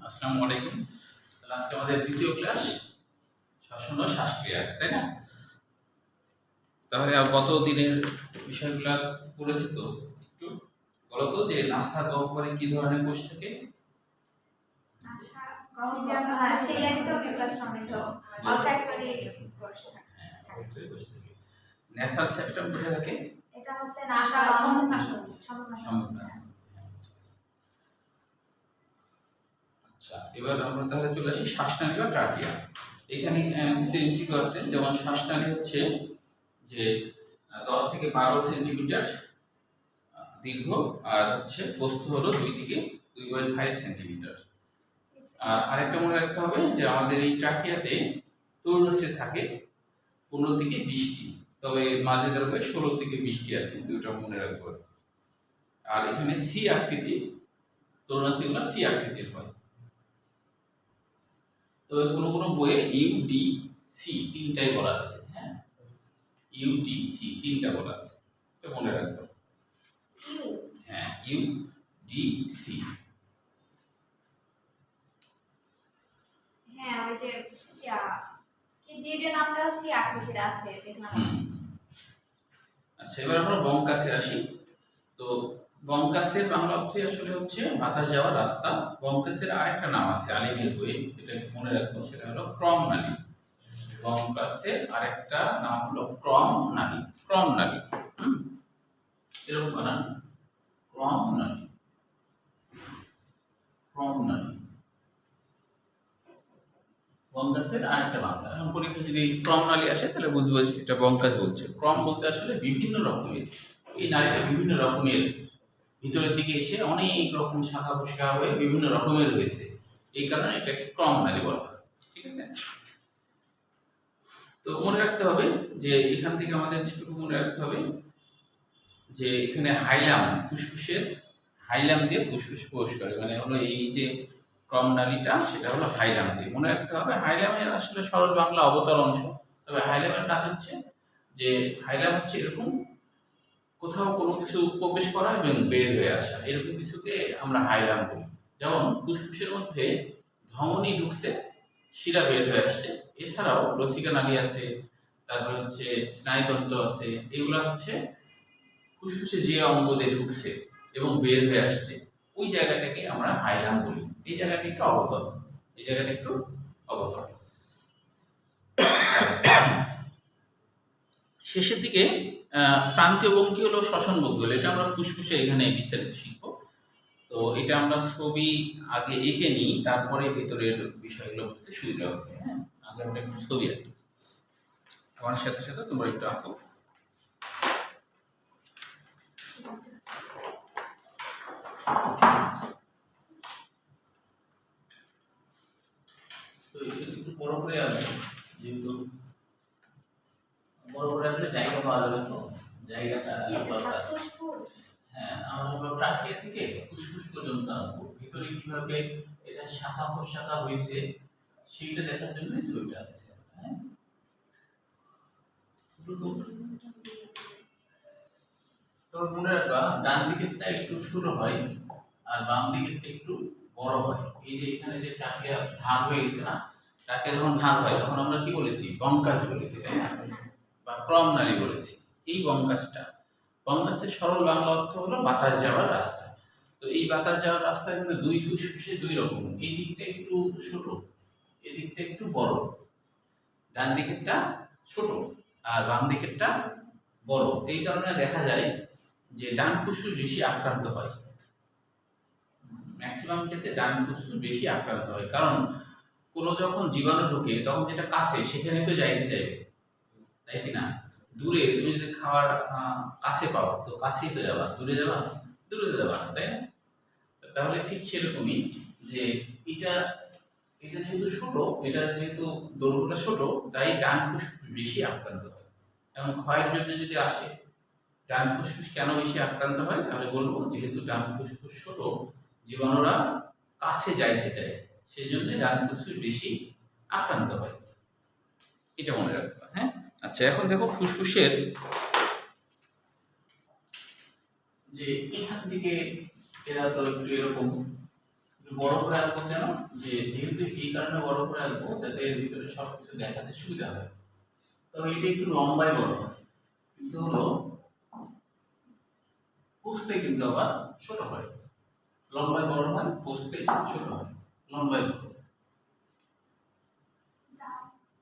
আসসালামু আলাইকুম। তাহলে আজকে আমাদের দ্বিতীয় ক্লাস শ্বসন ও শ্বাসক্রিয়া, তাই না? তাহলে গত দিনের বিষয়গুলো পড়েছি তো, একটু বলো তো যে নাসা গহ্বরে কি ধরনের কোষ থাকে? ন্যাসাল সেপ্টাম কোথায় থাকে? এটা হচ্ছে নাসা সম্মুখ। আচ্ছা, এবার আমরা তাহলে চলে আসি শ্বাসনালী বা ট্রাকিয়া। এখানে কিছু এমসিকিউ আছে, যেমন শ্বাসনালী হচ্ছে যে 10 থেকে 12 সেন্টিমিটার দীর্ঘ, আর হচ্ছে প্রস্থ হলো 2 থেকে 2.5 সেন্টিমিটার। আর আরেকটা মনে রাখতে হবে যে আমাদের এই ট্রাকিয়াতে তরুণাস্থি থাকে 15 থেকে 20টি, তবে মাঝে ধরবে 16 থেকে 20টি আছে, দুটো মনে রাখবো। আর এখানে সি আকৃতি, তরুণাস্থিগুলো সি আকৃতির হয়। তবে কোনো কোনো বইয়ে ইউ ডি সি তিনটাই বলা আছে, হ্যাঁ, ইউ ডি সি তিনটা বলা আছে, এটা মনে রাখবো। হ্যাঁ, ইউ ডি সি। হ্যাঁ, ওই যে কি ডিডে নামটা সি আকৃতির আছে দেখলাম। আচ্ছা, এবার আমরা বঙ্কাসে আসি। তো বঙ্কাসের বাংলা অর্থ আসলে হচ্ছে বাতাস যাওয়ার রাস্তা। বঙ্কাসের আরেকটা নাম আছে আলিমের বইয়ে, এটা মনে রাখবো, সেটা হলো ক্রম নালী। বঙ্কাসের আরেকটা নাম হলো ক্রম নালী। ক্রম নালী, এরকম বানান, ক্রম নালী, ক্রম নালী। বঙ্কাসের আরেকটা বাংলা। এখন পরীক্ষায় যদি ক্রম নালী আসে তাহলে বুঝবো যে এটা বঙ্কাস বলছে। ক্রম বলতে আসলে বিভিন্ন রকমের, এই নালীটা বিভিন্ন রকমের, ভিতরের দিকে এসে অনেক রকম শাখা প্রশাখা হয়ে বিভিন্ন রকমের হয়েছে, এই কারণে এটাকে ক্রম নালী বলা হয়। ঠিক আছে? তো মনে রাখতে হবে যে এখান থেকে আমাদের যেটুকু মনে রাখতে হবে যে এখানে হাইলাম, ফুসফুসের হাইলাম দিয়ে ফুসফুস প্রবেশ করে, মানে হলো এই যে ক্রম নালীটা, সেটা হলো হাইলাম দিয়ে। মনে রাখতে হবে হাইলামের আসলে সরল বাংলা অবতল অংশ। তবে হাইলামের কাজ হচ্ছে যে হাইলাম হচ্ছে এরকম কোথাও কোনো কিছু প্রবেশ করা এবং বের হয়ে আসা, এরকম কিছুকে আমরা হাইলাম বলি। যেমন ফুসফুসের মধ্যে ধমনী ঢুকছে, শিরা বের হয়ে আসছে, এছাড়াও লসিকা নালী আছে, তারপর হচ্ছে স্নায়ুতন্ত্র আছে, এগুলো হচ্ছে ফুসফুসে যে অঙ্গ দিয়ে ঢুকছে এবং বের হয়ে আসছে, ওই জায়গাটাকে আমরা হাইলাম বলি। এই জায়গাটা একটু অবতল, এই জায়গাটা একটু অবতল। শেষের দিকে প্রান্তীয় বঙ্কি হলো শ্বসন বঙ্কি, এটা আমরা ফুসফুসে এখানে বিস্তারিত শিখবো। তো এটা আমরা ছবি আগে এঁকে নিই, তারপরে ভিতরের বিষয়গুলো বুঝতে সুবিধা হবে। হ্যাঁ, আগে আমরা একটু ছবি আঁকি, আমার সাথে সাথে তোমরা একটু আঁকো। তো একটু বড় করে আসবে, যেহেতু বড় করে আসলে জায়গা পাওয়া যাবে, তো জায়গাটা দরকার। হ্যাঁ, আমরা হলো ট্রাকিয়া থেকে ফুসফুস পর্যন্ত আসবো, ভিতরে কিভাবে এটা শাখা প্রশাখা হয়েছে সেইটা দেখার জন্য ছবিটা আছে। হ্যাঁ, তো মনে রাখবা ডান দিকেরটা একটু ছোট হয় আর বাম দিকেরটা একটু বড় হয়। এই যে এখানে যে ট্রাকিয়া ভাগ হয়ে গেছে না, ট্রাকিয়া যখন ভাগ হয় তখন আমরা কি বলেছি? বঙ্কাস বলেছি, তাই না? বা ক্রম নালী বলেছি। এই বঙ্কাসের সরল বাংলা অর্থ হলো বাতাস যাওয়ার রাস্তা। তো এই বাতাস যাওয়ার রাস্তা এখানে দুই ফুসফুসে দুই রকম, এই দিকটা একটু ছোট, এই দিকটা একটু বড়। ডান দিকেরটা ছোট আর বাম দিকেরটা বড়। এই কারণে দেখা যায় যে ডান ফুসফুস বেশি আক্রান্ত হয়, ম্যাক্সিমাম ক্ষেত্রে ডান ফুসফুস বেশি আক্রান্ত হয়। কারণ কোনো যখন জীবাণু ঢোকে তখন যেটা কাছে সেখানে তো যাইতে চাইবে, তাই কি না? দূরে তুমি যদি খাবার কাছে পাও তো কাছেই তো যাবা, দূরে যাবা, দূরে তো যাবা, তাই না? তাহলে ঠিক সেরকমই যে এটা এটা যেহেতু ছোট, এটা যেহেতু দৈর্ঘ্যটা ছোট, তাই ডান ফুসফুস বেশি আক্রান্ত হয়। এবং ক্ষয়ের জন্য যদি আসে ডান ফুসফুস কেন বেশি আক্রান্ত হয়, তাহলে বলবো যেহেতু ডান ফুসফুস ছোট, জীবাণুরা কাছে যাইতে চায়, সেই জন্য ডান ফুসফুস বেশি আক্রান্ত হয়, এটা মনে রাখবা। হ্যাঁ, আচ্ছা, এখন দেখো ফুসফুসের যে এখান থেকে এরা তো একটু এরকম বড় করে আঁকবো কেন, যে যেহেতু এই কারণে বড় করে আঁকবো যাতে এর ভিতরে সবকিছু দেখাতে সুবিধা হয়। তবে এটা একটু লম্বায় বড় হয়, কিন্তু হলো বুঝতে কিন্তু আবার ছোট হয়। লম্বায় বড় হয়, বুঝতে ছোট হয়, লম্বায় বড়।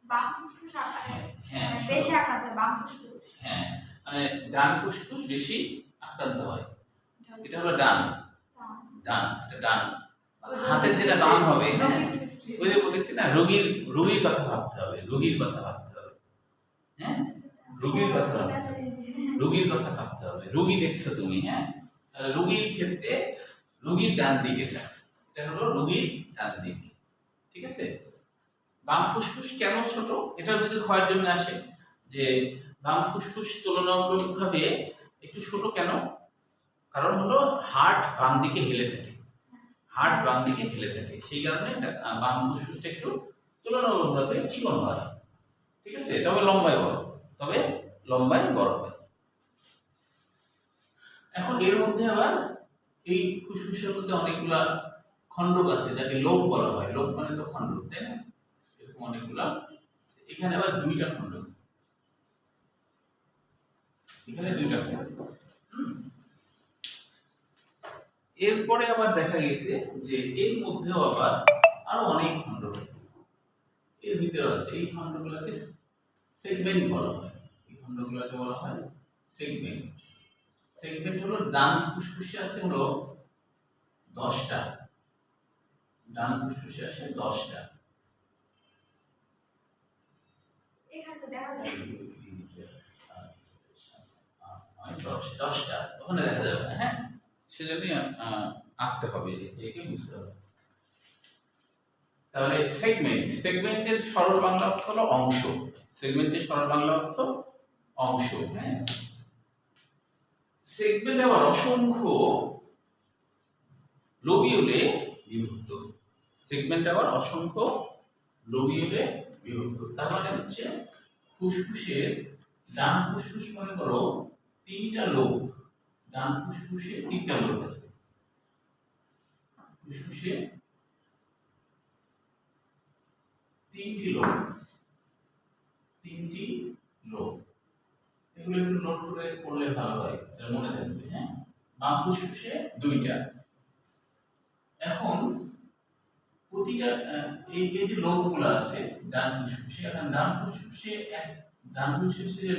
বাম ফুসফুস আকারে হ্যাঁ বেশি আকারে বাম ফুসফুস। হ্যাঁ, মানে ডান ফুসফুস বেশি আক্রান্ত হয়। এটা হলো ডান, এটা ডান। হাতের যেটা বাম হবে, হ্যাঁ ওই যে বলেছি না, রোগীর কথা ভাবতে হবে, রোগীর কথা ভাবতে হবে। হ্যাঁ, রোগীর কথা ভাবতে হবে, রোগীর কথা ভাবতে হবে। রোগী দেখছো তুমি, হ্যাঁ, তাহলে রোগীর ক্ষেত্রে রোগীর ডান দিক, এটা হলো রোগীর ডান দিক। ঠিক আছে। বাম ফুসফুস কেন ছোট, এটা যদি ক্ষয়ের জন্য আসে, যে বাম ফুসফুস তুলনামূলকভাবে একটু ছোট কেন, কারণ হলো হার্ট বাম দিকে হেলে থাকে, হার্ট বাম দিকে হেলে থাকে, সেই কারণে বাম ফুসফুসটা একটু তুলনামূলকভাবে চিকন হয়। ঠিক আছে, তবে লম্বায় বড় হয়। এখন এর মধ্যে আবার এই ফুসফুসের মধ্যে অনেকগুলা খন্ডক আছে, যাকে লোব বলা হয়। লোব মানে তো খন্ডক, তাই না? এরকম অনেকগুলা, এখানে আবার দুইটা খন্ডক, এখানে দুইটা খন্ডক। এরপরে আবার দেখা গেছে যে এর মধ্যেও আবার আরো অনেক খন্ডক আছে, এর ভিতরে আছে। এই খন্ডগুলোকে সেগমেন্ট বলা হয়, এই খন্ডগুলোকে বলা হয় সেগমেন্ট। সেগমেন্ট হলো ডান ফুসফুসে আছে হলো 10টা, ডান ফুসফুসে আছে 10টা। এখানে তো দেখা যায় 10টা, ওখানে দেখা যাবে না। হ্যাঁ, সেজন্যই আঁকতে হবে, একে বুঝতে হবে। তাহলে সেগমেন্টের সরল বাংলা অর্থ হলো অংশ। সেগমেন্টের সরল বাংলা অর্থ অংশ। হ্যাঁ, সেগমেন্ট আবার অসংখ্য লোবিউলে বিভক্ত। সেগমেন্ট আবার অসংখ্য লোবিউলে বিভক্ত। তার মানে হচ্ছে ফুসফুসের ডান ফুসফুস মনে করো 3টা লোব, ডান ফুসফুসে 3টা লোব আছে। ফুসফুসে 3টি লোব, এগুলো একটু নোট করে পড়লে ভালো হয়, তাহলে মনে থাকবে। হ্যাঁ, বাম ফুসফুসে 2টা। এখন প্রতিটা এই যে লোবগুলো আছে ডান ফুসফুসে, এখন ডান ফুসফুসে যে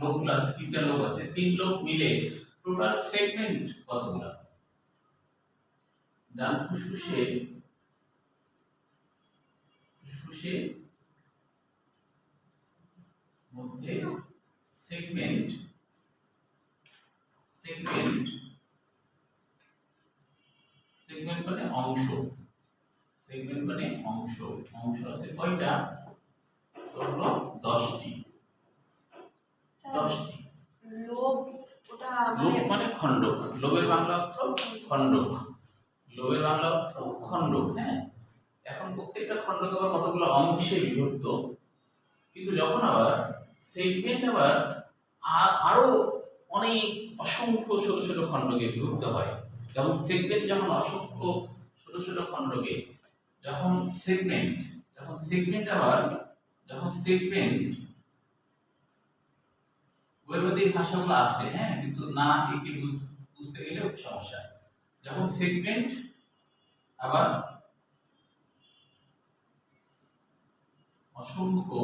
লোবগুলো আছে, 3টা লোব আছে, 3 লোব মিলে টোটাল সেগমেন্ট কতগুলো? ডান ফুসফুসে মধ্যে সেগমেন্ট মানে অংশ, সেগমেন্ট মানে অংশ আছে কয়টা? হলো 10টি। লোব, ওটা লোব মানে খণ্ডক। লোবের বাংলা অর্থ খণ্ডক, লোবের বাংলা অর্থ খণ্ডক। হ্যাঁ, এখন প্রত্যেকটা খণ্ডক আবার কতগুলো অংশে বিভক্ত, কিন্তু যখন আবার সেগমেন্ট আবার আরো অনেক অসংখ্য ছোট ছোট খণ্ডকে বিভক্ত হয়, যেমন সেগমেন্ট যখন অসংখ্য ছোট ছোট খণ্ডকে, যখন সেগমেন্ট বৈবাহিক ভাষাগুলো আছে, হ্যাঁ, কিন্তু না একে বুঝতে গেলে সমস্যা। যখন সেগমেন্ট আবার অসংখ্য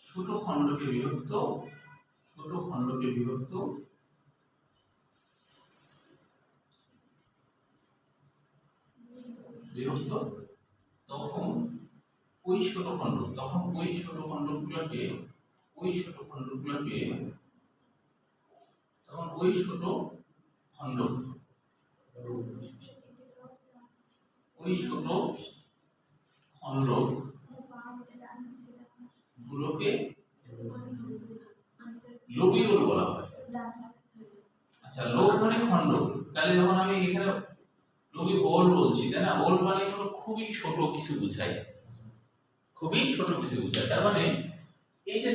ছোট খণ্ডকে বিভক্ত, তখন ওই ছোট খণ্ডগুলোকে লোবিউল বলা হয়। আচ্ছা, লোব মানে খণ্ডক, তাহলে যখন আমি এখানে লোবিউল বলছি, তাই না? ওল মানে হলো খুবই ছোট কিছু বোঝায়, তার মানে এই যে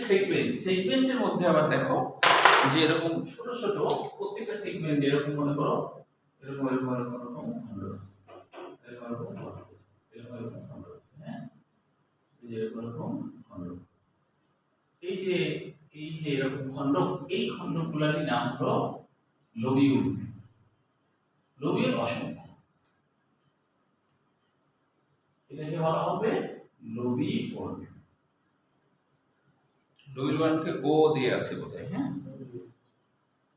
সেগমেন্টের মধ্যে আবার দেখো যে এরকম ছোট ছোট প্রত্যেকটা সেগমেন্ট এরকম মনে করো এরকম এরকম এরকম এরকম খণ্ড আছে, এরকম এরকম খণ্ড আছে, এরকম এরকম খণ্ড আছে, হ্যাঁ, এই যে এরকম এরকম খণ্ড, এই যে এরকম খণ্ড, এই খণ্ডগুলোরই নাম হলো লোবিউল। লোবিউল অসংখ্য, এটাকে বলা হবে লোবিউল। লোবিউল বানানকে ও দিয়ে আছে বোঝায়, হ্যাঁ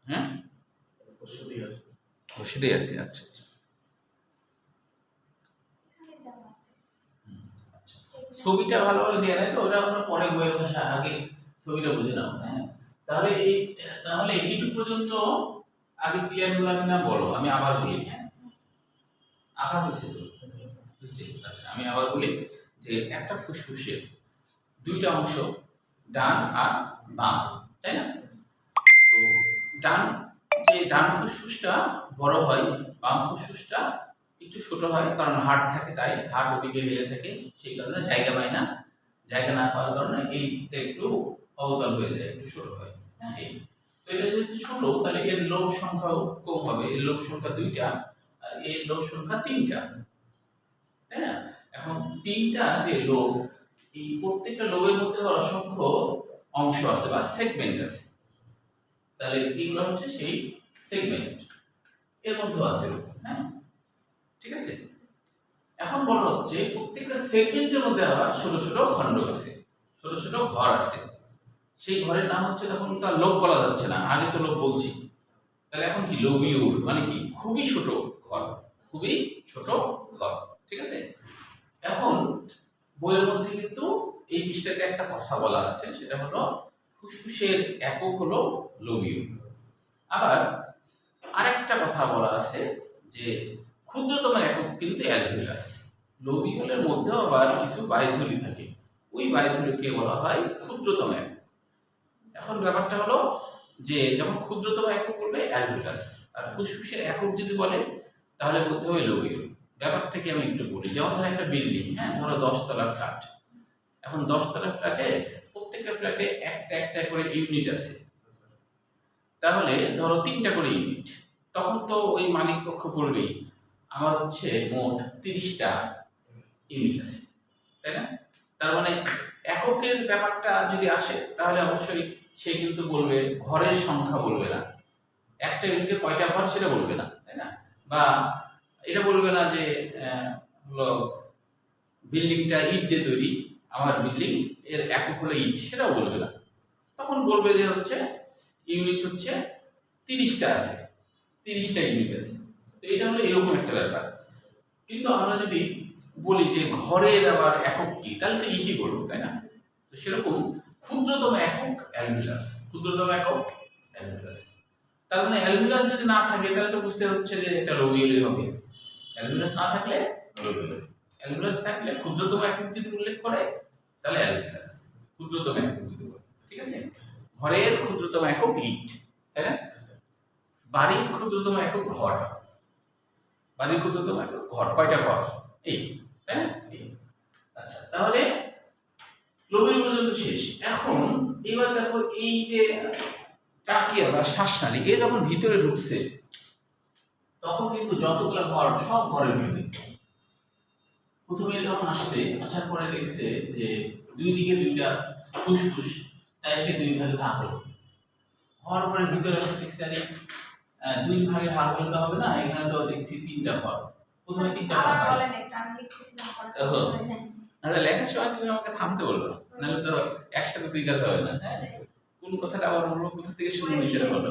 হ্যাঁ বসে দিয়ে আছে, আচ্ছা আচ্ছা আচ্ছা। ছবিটা ভালোভাবে দেওয়া নাই তো, ওটা আমরা পরে বইয়ের ভাষা, আগে ছবিটা বুঝে নাও, হ্যাঁ। তাহলে এইটুকু পর্যন্ত আগে ক্লিয়ার হলো না, বলো আমি আবার বলি, হ্যাঁ আঁকা হয়েছে তো, আচ্ছা আমি আবার বলি যে একটা ফুসফুসের দুইটা অংশ, ডান আর বাম, তাই না? তো ডান ফুসফুসটা বড় হয়, বাম ফুসফুসটা একটু ছোট হয়, কারণ হাড় থাকে, তাই হাড় ওদিকে হেলে থাকে, সেই কারণে জায়গা পায় না, জায়গা না পাওয়ার কারণে এইটা একটু অবতল হয়ে যায়, একটু ছোট হয়, হ্যাঁ। এই তো এটা যেহেতু ছোট, তাহলে এর লোব সংখ্যাও কম হবে, এর লোব সংখ্যা 2টা আর এর লোব সংখ্যা 3টা, তাই না? এখন 3টা যে লোব, এই প্রত্যেকটা লোবের মধ্যে অসংখ্য অংশ আছে বা সেগমেন্ট আছে, তাহলে এগুলো হচ্ছে সেই সেগমেন্ট, এর মধ্যে আছে, হ্যাঁ ঠিক আছে। এখন বলা হচ্ছে প্রত্যেকটা সেগমেন্টের মধ্যে আবার ছোট ছোট খণ্ড আছে, ছোট ছোট ঘর আছে, সেই ঘরের নাম হচ্ছে, তখন তার লোব বলা যাচ্ছে না, আগে তো লোব বলছি, তাহলে এখন কি লোবিউল মানে কি খুবই ছোট ঘর, খুবই ছোট ঘর, ঠিক আছে। এখন বইয়ের মধ্যে কিন্তু এই পৃষ্ঠাতে একটা কথা বলা আছে, সেটা হলো ফুসফুসের একক হলো লোবিউল। আবার আরেকটা কথা বলা আছে যে ক্ষুদ্রতম একক কিন্তু অ্যালভিউলাস। লোবিউলের মধ্যেও আবার কিছু বায়ুথলি থাকে, ওই বায়ুথলিকে বলা হয় ক্ষুদ্রতম একক। এখন ব্যাপারটা হলো যে যখন ক্ষুদ্রতম একক বলবে অ্যালভিউলাস, আর ফুসফুসের একক যদি বলে তাহলে বলতে হবে লোবিউল। ব্যাপারটাকে আমি একটু বলি, যেমন ধরো একটা বিল্ডিং, হ্যাঁ ধরো 10 তলার ফ্ল্যাট, এখন 10 তলার ফ্ল্যাটে প্রত্যেকটা ফ্ল্যাটে একটা একটা করে ইউনিট আছে, তাহলে ধরো 3টা করে ইউনিট, তখন তো ওই মালিক পক্ষ বলবেই আমার হচ্ছে মোট 30টা ইউনিট আছে, তাই না? তার মানে এককের ব্যাপারটা যদি আসে তাহলে অবশ্যই সে কিন্তু বলবে ঘরের সংখ্যা বলবে না, একটা ইউনিটে কয়টা ঘর সেটা বলবে না, তাই না? বা এটা বলবে না যে হলো বিল্ডিংটা ইট দিয়ে তৈরি, আমার বিল্ডিং এর একক হলো ইট, সেটাও বলবে না, তখন বলবে যে হচ্ছে ইউনিট হচ্ছে 30টা আছে, 30টা ইউনিট আছে। তো এটা হলো এরকম একটা ব্যাপার। কিন্তু আমরা যদি বলি যে ঘরের আবার একক কি, তাহলে তো ইটই বলবো, তাই না? তো সেরকম ক্ষুদ্রতম একক অ্যালভিউলাস, ক্ষুদ্রতম একক অ্যালভিউলাস। তার মানে অ্যালভিউলাস যদি না থাকে তাহলে তো বুঝতে হচ্ছে যে এটা লোবিউলই হবে, অ্যালভিউলাস না থাকলে লোবিউল, অ্যালভিউলাস থাকলে ক্ষুদ্রতম একক যদি উল্লেখ করে তাহলে অ্যালভিউলাস, ক্ষুদ্রতম একক যদি বলে, ঠিক আছে। ঘরের ক্ষুদ্রতম একক ইট, তাই না? বাড়ির ক্ষুদ্রতম একক ঘর, বাড়ির ক্ষুদ্রতম একক ঘর, কয়টা ঘর? এই, তাই না? আচ্ছা, তাহলে লোবিউল পর্যন্ত শেষ। এখন এবার দেখো এই যে ট্রাকিয়া বা শ্বাসনালী, এ যখন ভিতরে ঢুকছে তখন কিন্তু যতগুলো ঘর সব ঘরের ভিতরে, প্রথমে যখন আসছে, আসার পরে দেখছে যে দুই দিকে 2টা ফুসফুস, তাই সে 2 ভাগে ভাগ হলো, হওয়ার পরে ভিতরে আসছে দেখছে আরে 2 ভাগে ভাগ হলে তো হবে না, এখানে তো দেখছি 3টা ঘর, প্রথমে 3টা ঘর আবার বলেন একটু, আমি লিখতেছিলাম আচ্ছা, লেখার সময় তুমি আমাকে থামতে বলবে, নাহলে তো একসাথে 2 কথা হবে না, হ্যাঁ। কোন কথাটা আবার বলবো, কোথা থেকে শুরু হয়েছে সেটা বলো।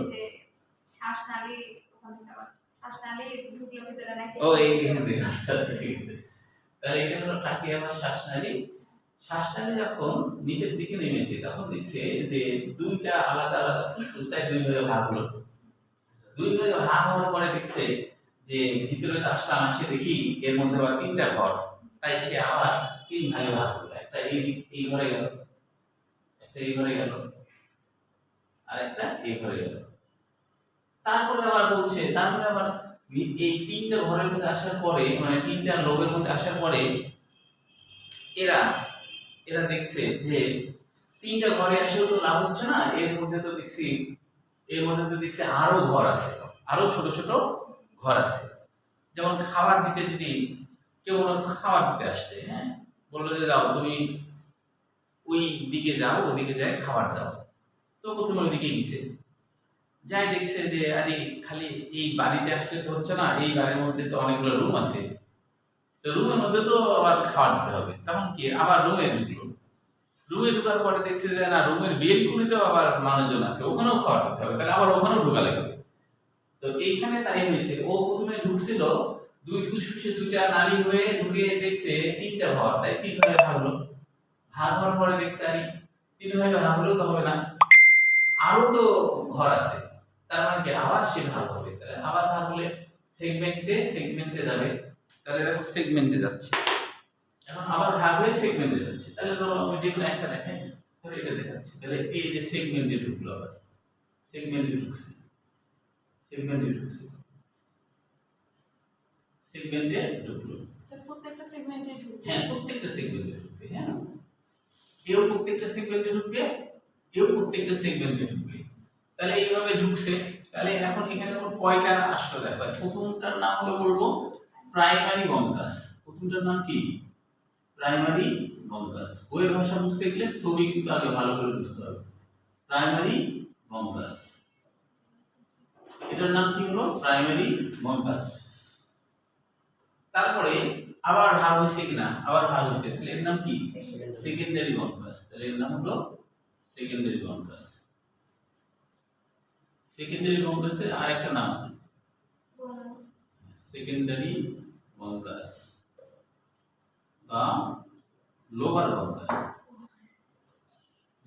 শ্বাসনালী, ওখান থেকে আবার শ্বাসনালী ঢুকলো ভিতরে নাকি? ও এই এখান থেকে, আচ্ছা ঠিক আছে। তাহলে এটা হলো ট্রাকিয়া বা শ্বাসনালী। শ্বাসনালী যখন নিচের দিকে নেমেছে তখন দেখছে যে 2টা আলাদা আলাদা ফুসফুস, তাই 2 ভাগে ভাগ হলো। 2 ভাগে ভাগ হওয়ার পরে দেখছে যে ভিতরে তো আসলাম, আসে দেখি এর মধ্যে আবার 3টা ঘর, তাই সে আবার 3 ভাগে ভাগ হলো, একটা এই ঘরে গেল, একটা এই ঘরে গেল, আর একটা এই ঘরে গেল। তারপরে আবার বলছে, তারপরে আবার এই 3টা ঘরের মধ্যে আসার পরে, মানে 3টা লোবের মধ্যে আসার পরে এরা দেখছে যে 3টা ঘরে আসেও তো লাভ হচ্ছে না, এর মধ্যে তো দেখছি এর মধ্যে তো দেখছি আরো ঘর আছে, আরো ছোট ছোট ঘর আছে। যেমন খাবার দিতে, যদি কেউ খাবার দিতে আসছে, হ্যাঁ, বললো যে যাও তুমি ওই দিকে যাও, ওদিকে যাই খাবার দাও। তো প্রথমে ওইদিকে গেছে, যাই দেখছে যে আরে খালি এই বাড়িতে আসলে তো হচ্ছে না, এই বাড়ির মধ্যে তো অনেকগুলো রুম আছে, তো রুমের মধ্যে তো আবার খাবার দিতে হবে। তখন কি আবার রুমে ঢুকলো, রুমে ঢোকার পরে দেখছে যে না, রুমের বেলকুনিতেও আবার মানুষজন আছে, ওখানেও খাবার দিতে হবে, তাহলে আবার ওখানেও ঢোকা লাগবে। তো এইখানে তাই হয়েছে, ও প্রথমে ঢুকছিল দুই ফুসফুসে দুইটা নালী হয়ে ঢুকে দেখছে তিনটা ঘর, তাই তিন ভাগে ভাগ হলো। ভাগ হওয়ার পরে দেখছে আরে তিন ভাগে ভাগ হলেও তো হবে না, আরো তো ঘর আছে, তার মানে কি আবার সে ভাগ হবে, তাহলে আবার ভাগ হলে সেগমেন্টে সেগমেন্টে যাবে, তাহলে দেখো সেগমেন্টে যাচ্ছে, এখন আবার ভাগ হয়ে সেগমেন্টে যাচ্ছে। তাহলে ধরো আমি যে কোনো একটা দেখেন, ধরো এটা দেখাচ্ছি, তাহলে এই যে সেগমেন্টে ঢুকলো, আবার সেগমেন্টে ঢুকছে, সেগমেন্টে ঢুকছে, সেগমেন্টে ঢুকলো। স্যার প্রত্যেকটা সেগমেন্টে ঢুকবে? হ্যাঁ, প্রত্যেকটা সেগমেন্টে ঢুকবে। হ্যাঁ, এও প্রত্যেকটা সেগমেন্টে ঢুকবে, এও প্রত্যেকটা সেগমেন্টে ঢুকবে। তাহলে এইভাবে ঢুকছে। তাহলে এখন এখানে মোট কয়টা আসলো দেখো। প্রথমটার নাম হলো বলবো প্রাইমারি বঙ্কাস। প্রথমটার নাম কি? Primary bronchus. বইয়ের ভাষা বুঝতে গেলে ছবি কিন্তু আগে ভালো করে বুঝতে হবে। প্রাইমারি বঙ্কাস, এটার নাম কি হলো? Primary bronchus. তারপরে আবার ভাগ হয়েছে কিনা? আবার ভাগ হয়েছে, তাহলে এর নাম কি? Secondary bronchus. তাহলে এর নাম হলো সেকেন্ডারি বঙ্কাস। সেকেন্ডারি বঙ্কাসের আরেকটা নাম আছে, সেকেন্ডারি বঙ্কাস বা লোবার বঙ্কাস।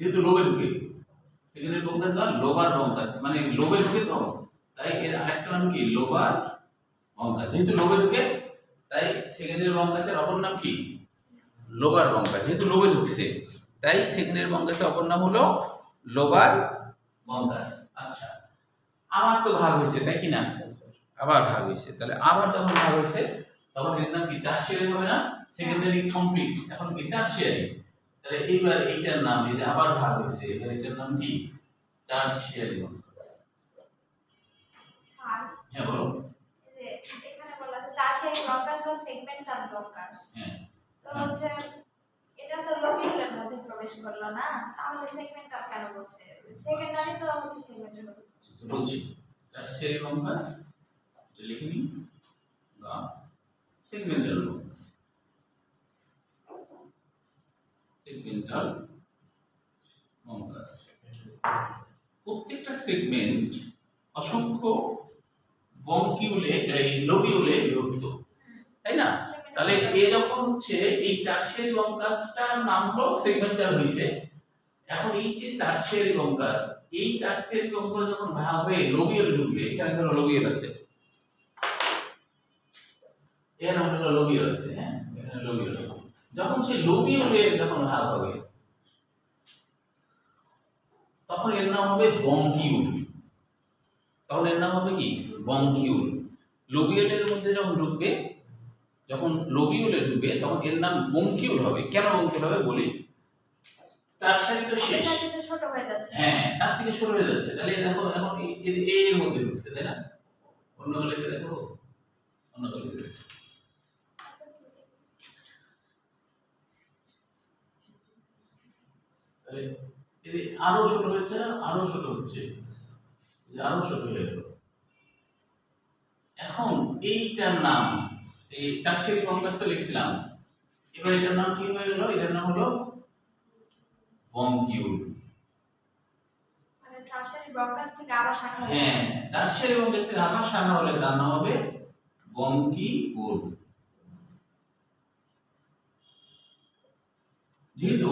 যেহেতু লোবে ঢুকে, সেকেন্ডারি বঙ্কাস বা লোবার বঙ্কাস, মানে লোবে ঢুকে, তো তাই এর আরেকটা নাম কি? Lobar bronchus. যেহেতু লোবে ঢুকে, তাই সেকেন্ডারি বঙ্কাসের অপর নাম কি? Lobar bronchus. যেহেতু লোবে ঢুকছে, তাই সেকেন্ডারি বঙ্কাসের অপর নাম হলো লোবার বঙ্কাস। আচ্ছা, আবার তো ভাগ হয়েছে, তাই কি না? আবার ভাগ হয়েছে, তাহলে আবার যখন ভাগ হয়েছে তখন এর নাম কি? টারশিয়ারি হবে না? সেকেন্ডারি কমপ্লিট, এখন কি? টারশিয়ারি। তাহলে এইবার এইটার নাম, এই যে আবার ভাগ হয়েছে, এবার এটার নাম কি? Tertiary bronchus. স্যার, হ্যাঁ বলো। এই যে এখানে বলা আছে টারশিয়ারি ব্রঙ্কাস বা সেগমেন্টাল ব্রঙ্কাস। হ্যাঁ, তো হচ্ছে এটা তো লোবিউলের মধ্যে প্রবেশ করলো না, তাহলে সেগমেন্টাল কেন বলছে? সেকেন্ডারি তো হচ্ছে সেগমেন্টের মধ্যে। বলছি টারশিয়ারি বঙ্কাস, এটা লিখে নিই, বা সেগমেন্টাল বঙ্কাস। Segmental bronchus. প্রত্যেকটা সেগমেন্ট অসংখ্য বঙ্কিউলে, এই লোবিউলে বিভক্ত, তাই না? তাহলে এরকম হচ্ছে এই টারশিয়ারি বঙ্কাসটার নাম হলো সেগমেন্টাল হইছে। এখন এই যে টারশিয়ারি বঙ্কাস, এই টারশিয়ারি বঙ্কাস যখন ভাগ হয়ে লোবিউলে ঢুকবে, এখানে ধরো লোবিউল আছে, এর নাম হলো লোবিউল আছে, হ্যাঁ, এখানে লোবিউল আছে। যখন সেই লোবিউলে যখন ভাগ হবে, তখন এর নাম হবে বঙ্কিউল। তখন এর নাম হবে কি? বঙ্কিউল। লোবিউলের মধ্যে যখন ঢুকবে, যখন লোবিউলে ঢুকবে, তখন এর নাম বঙ্কিউল হবে। কেন বঙ্কিউল হবে বলি, টারশিয়ারি তো শেষ, এটা কিন্তু ছোট হয়ে যাচ্ছে। হ্যাঁ, তার থেকে শুরু হয়ে যাচ্ছে। তাহলে দেখো এখন এর মধ্যে ঢুকছে, তাই না? অন্য গলিতে দেখো, অন্য গলিতে তাহলে এই আরো ছোট হচ্ছে না? আরো ছোট হচ্ছে, আরো ছোট হয়ে গেল। এখন এইটার নাম, এই টারশিয়ারি বঙ্কাস তো লিখছিলাম, এবার এটার নাম কি হয়ে গেল? এটার নাম হলো বঙ্কিউল। মানে টারশিয়ারি ব্রঙ্কাস থেকে আবার শাখা হয়েছে। হ্যাঁ, টারশিয়ারি বঙ্কাস থেকে আবার শাখা হলে তার নাম হবে বঙ্কিউল। যেহেতু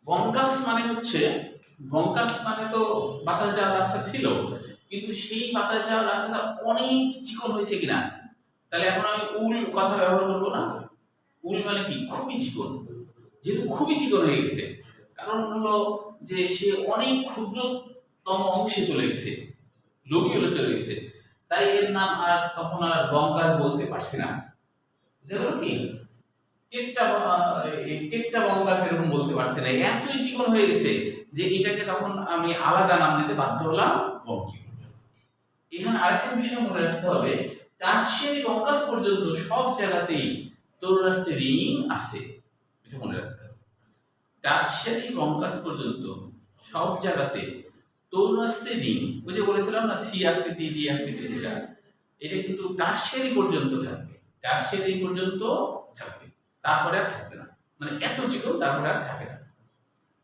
বঙ্কাস মানে হচ্ছে, বঙ্কাস মানে তো বাতাস যাওয়ার রাস্তা ছিল, কিন্তু সেই বাতাস যাওয়ার রাস্তাটা অনেক চিকন হয়েছে কিনা, তাহলে এখন আমি উল কথা ব্যবহার করবো না। উল মানে কি? খুবই চিকন। যেহেতু খুবই চিকন হয়ে গেছে, কারণ হলো যে সে অনেক ক্ষুদ্রতম অংশে চলে গেছে, লোবিউলে চলে গেছে, তাই এর নাম আর তখন আর বঙ্কাস বলতে পারছি না। যেগুলো কি টেকটা বঙ্কাস এরকম বলতে পারছি না, এতই চিকন হয়ে গেছে যে এটাকে তখন আমি আলাদা নাম দিতে বাধ্য হলাম, বঙ্কিউল। এখানে আরেকটা বিষয় মনে রাখতে হবে, টারশিয়ারি কঙ্কাস পর্যন্ত সব জায়গাতেই তরুণাস্থি রিং আছে, এটা মনে রাখতে হবে। টারশিয়ারি কঙ্কাস পর্যন্ত সব জায়গাতে তরুণাস্থি রিং, ওই যে বলেছিলাম না সি আকৃতি ডি আকৃতি, এটা কিন্তু টারশিয়ারি পর্যন্ত থাকবে, টারশিয়ারি পর্যন্ত থাকবে, তারপরে আর থাকবে না, মানে এত চিকন তারপরে আর থাকে না।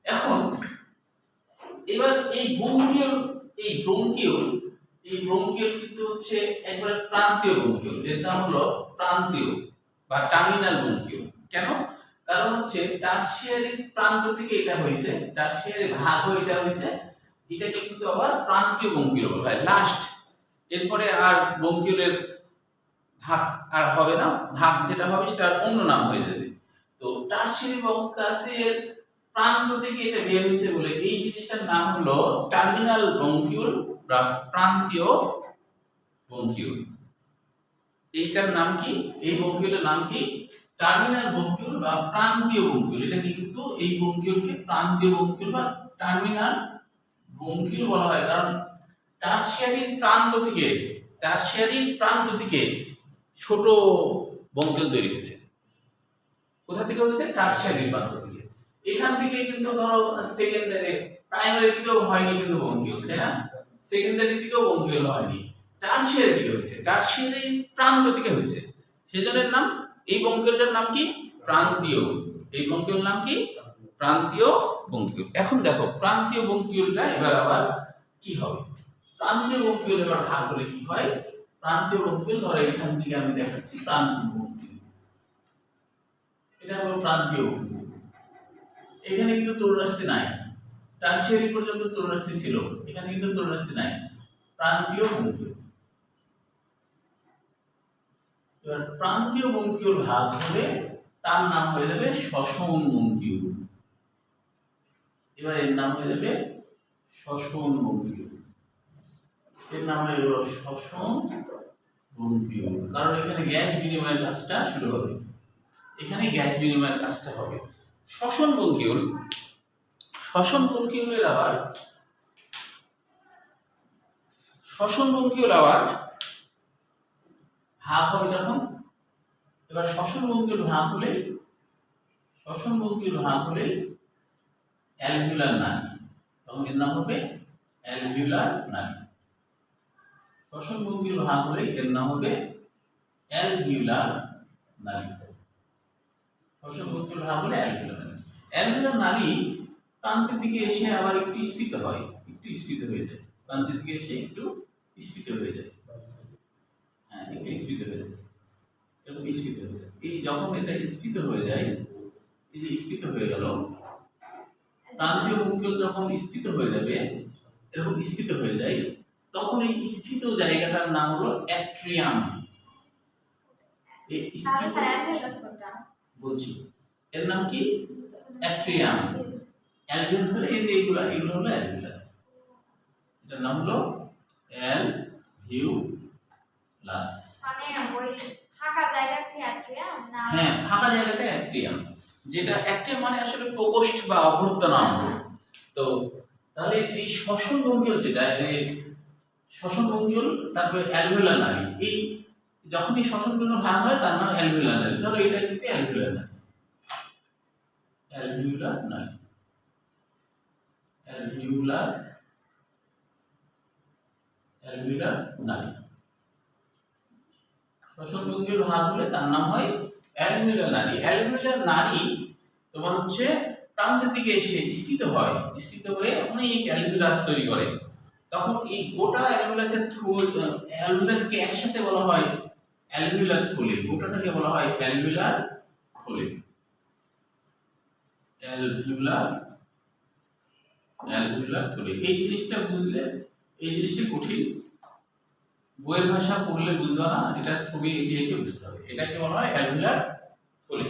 এখন এবার এই ব্রঙ্কিউল কিন্তু হচ্ছে একবারে প্রান্তীয় ব্রঙ্কিউল, এর নাম হলো প্রান্তীয় বা টার্মিনাল ব্রঙ্কিউল। কেন? কারণ হচ্ছে টারশিয়ারি প্রান্ত থেকে এটা হইছে, টারশিয়ারি ভাগ হয়ে এটা হইছে, এটাকে কিন্তু আবার প্রান্তীয় ব্রঙ্কিউল বলা হয় লাস্ট। এরপরে আর ব্রঙ্কিউলের ভাগ আর হবে না, ভাগ যেটা হবে সেটার অন্য নাম হয়ে যাবে। তো টারশিয়ারি কঙ্কাসের প্রান্ত থেকে এটা বের হয়েছে বলে এই জিনিসটার নাম হলো টার্মিনাল ব্রঙ্কিউল বা প্রান্তীয় ব্রঙ্কিউল। এইটার নাম কি? এই ব্রঙ্কিউলের নাম কি? টার্মিনাল ব্রঙ্কিউল বা প্রান্তীয় ব্রঙ্কিউল। এটাকে কিন্তু এই ব্রঙ্কিউলকে প্রান্তীয় ব্রঙ্কিউল বা টার্মিনাল ব্রঙ্কিউল বলা হয়, কারণ টারশিয়ারি প্রান্ত থেকে ছোট ব্রঙ্কিউল তৈরি হয়েছে। কোথা থেকে হয়েছে? টারশিয়ারি প্রান্ত থেকে। এখান থেকে কিন্তু ধরো সেকেন্ডারি, প্রাইমারি দিকেও হয়নি কিন্তু ব্রঙ্কিউল, তাই না? সেকেন্ডারি দিকেও ব্রঙ্কিউল হয়নি, টারশিয়ারি দিকে হয়েছে, টারশিয়ারি প্রান্ত থেকে হয়েছে। সেজন্য নাম, এই ব্রঙ্কিউলটার নাম কি? প্রান্তীয়। এই ব্রঙ্কিউল নাম কি? প্রান্তীয় ব্রঙ্কিউল। এখন দেখো প্রান্তীয় ব্রঙ্কিউলটা এবার আবার কি হবে? প্রান্তীয় ব্রঙ্কিউল এবার ভাগ হলে কি হয়? প্রান্তীয় ব্রঙ্কিউল ধরো এখান থেকে আমি দেখাচ্ছি প্রান্তীয় ব্রঙ্কিউল, এটা হলো প্রান্তীয় ব্রঙ্কিউল। এখানে কিন্তু তরুণাস্থি নাই, টারশিয়ারি পর্যন্ত তরুণাস্থি ছিল, এখানে কিন্তু তরুণাস্থি নাই, প্রান্তীয় ব্রঙ্কিউল। এবার প্রান্তীয় ব্রঙ্কিউল ভাগ হলে তার নাম হয়ে যাবে শ্বসন ব্রঙ্কিউল। এবার এর নাম হয়ে যাবে শ্বসন ব্রঙ্কিউল, এর নাম হয়ে গেল শ্বসন ব্রঙ্কিউল, কারণ এখানে গ্যাস বিনিময়ের কাজটা শুরু হবে, এখানে গ্যাস বিনিময়ের কাজটা হবে। শ্বসন ব্রঙ্কিউলের আবার ভাগ হবে যখন, এবার শ্বসন ব্রঙ্কিউল ভাগ হলে অ্যালভিউলার নালী, তখন এর নাম হবে অ্যালভিউলার নালী। শ্বসন ব্রঙ্কিউল ভাগ হলে এর নাম হবে অ্যালভিউলার নালী। শ্বসন ব্রঙ্কিউল ভাগ হলে অ্যালভিউলার নালী প্রান্তের দিকে এসে আবার একটু স্ফীত হয়, প্রান্তের দিকে এসে একটু স্ফীত হয়ে যায়, হ্যাঁ একটু স্ফীত হয়ে যায়, এরকম স্ফীত হয়ে যায়। এই যখন এটা স্ফীত হয়ে যায়, এই যে স্ফীত হয়ে গেল, প্রান্তীয় ব্রঙ্কিউল যখন স্ফীত হয়ে যাবে, এরকম স্ফীত হয়ে যায়, তখন এই স্ফীত জায়গাটার নাম হলো অ্যাট্রিয়াম। এই স্ফীত বলছি, এর নাম কি? অ্যাট্রিয়াম। অ্যালভিউলাস হলো এই যে এগুলো হলো অ্যালভিউলাস, এটার নাম হলো অ্যালভিউলাস। মানে ওই ফাঁকা জায়গা কি অ্যাট্রিয়াম না? হ্যাঁ, ফাঁকা জায়গাটা অ্যাট্রিয়াম, যেটা অ্যাট্রিয়াম মানে আসলে প্রকোষ্ঠ বা অভ্যন্তরাঙ্গ। তো তাহলে এই শ্বসন ব্রঙ্কিউল যেটা, শ্বসন ব্রঙ্কিউল তারপরে অ্যালভিউলার নালী, এই যখন এই শ্বসন ব্রঙ্কিউল ভাগ হয় তার নাম অ্যালভিউলার নালী। ধরো এটা কিন্তু অ্যালভিউলার নালী, অ্যালভিউলার নালী, অ্যালভিউলার নালী। শ্বসন ব্রঙ্কিউল ভাগ হলে তার নাম হয় অ্যালভিউলার নালী। অ্যালভিউলার নালী তোমার হচ্ছে প্রান্তের দিকে এসে স্ফীত হয়, স্ফীত হয়ে অনেক অ্যালভিউলাস তৈরি করে। তখন এই গোটা অ্যালভিউলাসকে একসাথে বলা হয় অ্যালভিউলার থলি, গোটাটাকে বলা হয় অ্যালভিউলার থলি, অ্যালভিউলার থলি। এই জিনিসটা বুঝলে, এই জিনিসটা কঠিন, বইয়ের ভাষা পড়লে বুঝবে না, এটা ছবি এঁকে বুঝতে হবে। এটাকে বলা হয় অ্যালভিউলার থলি।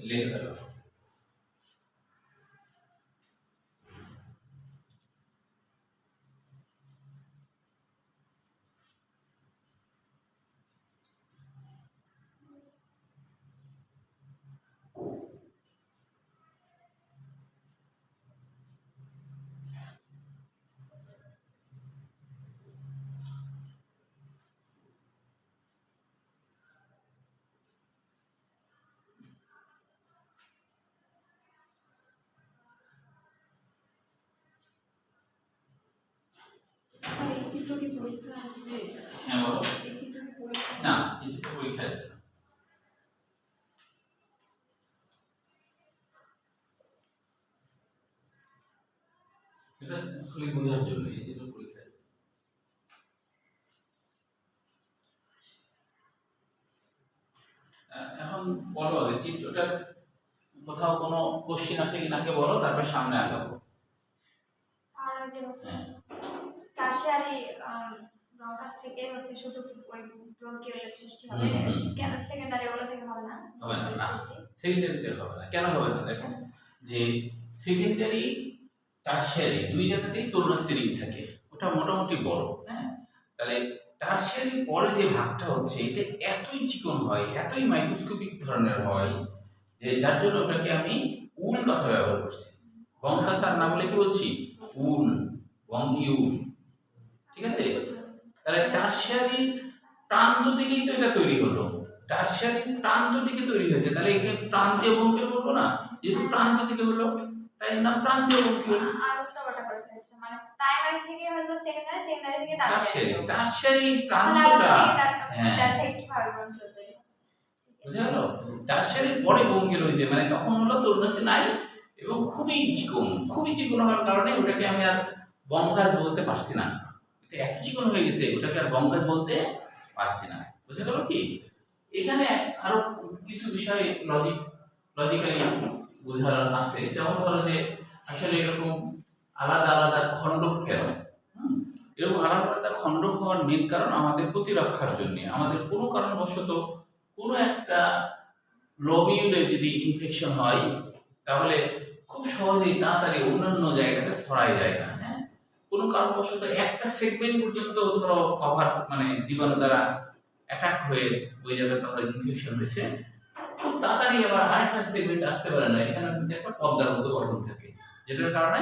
লেখা চিত্র কি পরীক্ষা আসবে? হ্যাঁ বলো। এই চিত্র কি পরীক্ষা না, এই চিত্র পরীক্ষায় যাবে না। এটা আসলে বোঝার জন্য এই চিত্র পরীক্ষায় যাবে। এখন বলো আগে চিত্রটা কোথাও কোনো কোশ্চেন আছে কিনা আগে বলো, তারপর সামনে আগাবো। আর ওই যে হচ্ছে হ্যাঁ টারশিয়ারি ব্রঙ্কাস থেকে হচ্ছে শুধু ওই ব্রঙ্কিওলের সৃষ্টি হবে, কেন সেকেন্ডারি ওগুলো থেকে হবে না? হবে না, না। সৃষ্টি সেকেন্ডারিতে হবে না। কেন হবে না? দেখো যে সেকেন্ডারি টারশিয়ারি দুই জায়গাতেই তরুণাস্থিরিং থাকে, ওটা মোটামুটি বড়। হ্যাঁ, তাহলে টারশিয়ারি পরে যে ভাগটা হচ্ছে এটা এতই চিকন হয়, এতই মাইক্রোস্কোপিক ধরনের হয় যে যার জন্য ওটাকে আমি উল কথা ব্যবহার করছি। বঙ্কাসার না বলে কি বলছি? উল, বঙ্কিউল। ঠিক আছে? তাহলে টারশিয়ারি প্রান্ত দিকেই তো এটা তৈরি হলো, টারশিয়ারি প্রান্ত দিকে তৈরি হয়েছে, তাহলে একে প্রান্তীয় বঙ্কিউল বলবো না? যেহেতু প্রান্ত দিকে হলো তাই নাম প্রান্তীয় বঙ্কিউল। আর উল্টাপাল্টা করে ফেলেছে, মানে প্রাইমারি থেকে হলো সেকেন্ডারি, সেকেন্ডারি থেকে টারশিয়ারি, টারশিয়ারি। টারশিয়ারি প্রান্তটা হ্যাঁ তার থেকে কিভাবে ব্রঙ্কিওল তৈরি হয়? বুঝা গেল? টারশিয়ারি পরে বঙ্কিউল হয়েছে, মানে তখন হলো তরুণাস্থি নাই এবং খুবই চিকন, খুবই চিকন হওয়ার কারণে ওটাকে আমি আর বঙ্কাস বলতে পারছি না। এটা এত চিকন হয়ে গেছে ওটাকে আর বঙ্কাস বলতে পারছি না। বুঝা গেল কি? এখানে আরো কিছু বিষয় লজিক্যালি বোঝার আছে, যেমন ধরো যে আসলে এরকম আলাদা আলাদা খণ্ডক কেন? এরকম আলাদা আলাদা খণ্ডক হওয়ার মেন কারণ আমাদের প্রতিরক্ষার জন্য। আমাদের কোনো কারণবশত কোনো একটা লোবিউলে যদি ইনফেকশন হয় তাহলে খুব সহজেই তাড়াতাড়ি অন্যান্য জায়গাতে ছড়াই যায় না। হ্যাঁ, কোনো কারণবশত একটা সেগমেন্ট পর্যন্ত ধরো কভার মানে জীবাণু দ্বারা অ্যাটাক হয়ে ওই জায়গাতে আমরা ইনফেকশন হয়েছে, খুব তাড়াতাড়ি আবার আরেকটা সেগমেন্ট আসতে পারে না। এখানে কিন্তু একটা পর্দার মতো গঠন থাকে, যেটার কারণে